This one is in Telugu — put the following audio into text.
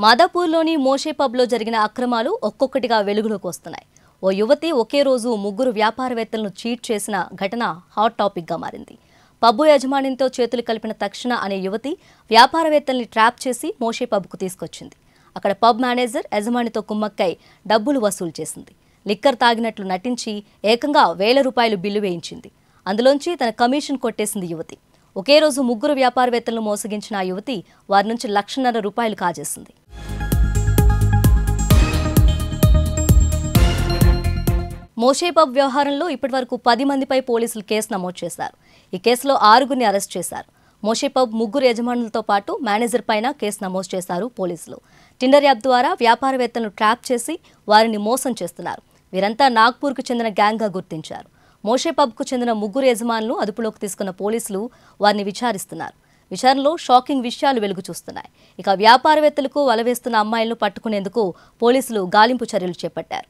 మాదాపూర్లోని మోషే పబ్లో జరిగిన అక్రమాలు ఒక్కొక్కటిగా వెలుగులోకి వస్తున్నాయి. ఓ యువతి ఒకే రోజు ముగ్గురు వ్యాపారవేత్తలను చీట్ చేసిన ఘటన హాట్ టాపిక్గా మారింది. పబ్బు యజమానితో చేతులు కలిపిన తక్షణ అనే యువతి వ్యాపారవేత్తల్ని ట్రాప్ చేసి మోషే పబ్కు తీసుకొచ్చింది. అక్కడ పబ్ మేనేజర్ యజమానితో కుమ్మక్కై డబ్బులు వసూలు చేసింది. లిక్కర్ తాగినట్లు నటించి ఏకంగా ₹1000 బిల్లు వేయించింది. అందులోంచి తన కమిషన్ కొట్టేసింది యువతి. ఒకే రోజు ముగ్గురు వ్యాపారవేత్తలను మోసగించిన ఆ యువతి వారి నుంచి ₹1,50,000 కాజేసింది. మోషే పబ్ వ్యవహారంలో ఇప్పటివరకు 10 మందిపై పోలీసులు కేసు నమోదు చేశారు. ఈ కేసులో 6గురిని అరెస్ట్ చేశారు. మోషే పబ్ ముగ్గురు యజమానులతో పాటు మేనేజర్ పైన కేసు నమోదు చేశారు పోలీసులు. టిండర్ యాప్ ద్వారా వ్యాపారవేత్తలను ట్రాప్ చేసి వారిని మోసం చేస్తున్నారు. వీరంతా నాగ్పూర్కు చెందిన గ్యాంగ్గా గుర్తించారు. మోషే పబ్కు చెందిన ముగ్గురు యజమానులు అదుపులోకి తీసుకున్న పోలీసులు వారిని విచారిస్తున్నారు. విచారణలో షాకింగ్ విషయాలు వెలుగు చూస్తున్నాయి. ఇక వ్యాపారవేత్తలకు వలవేస్తున్న అమ్మాయిలను పట్టుకునేందుకు పోలీసులు గాలింపు చర్యలు చేపట్టారు.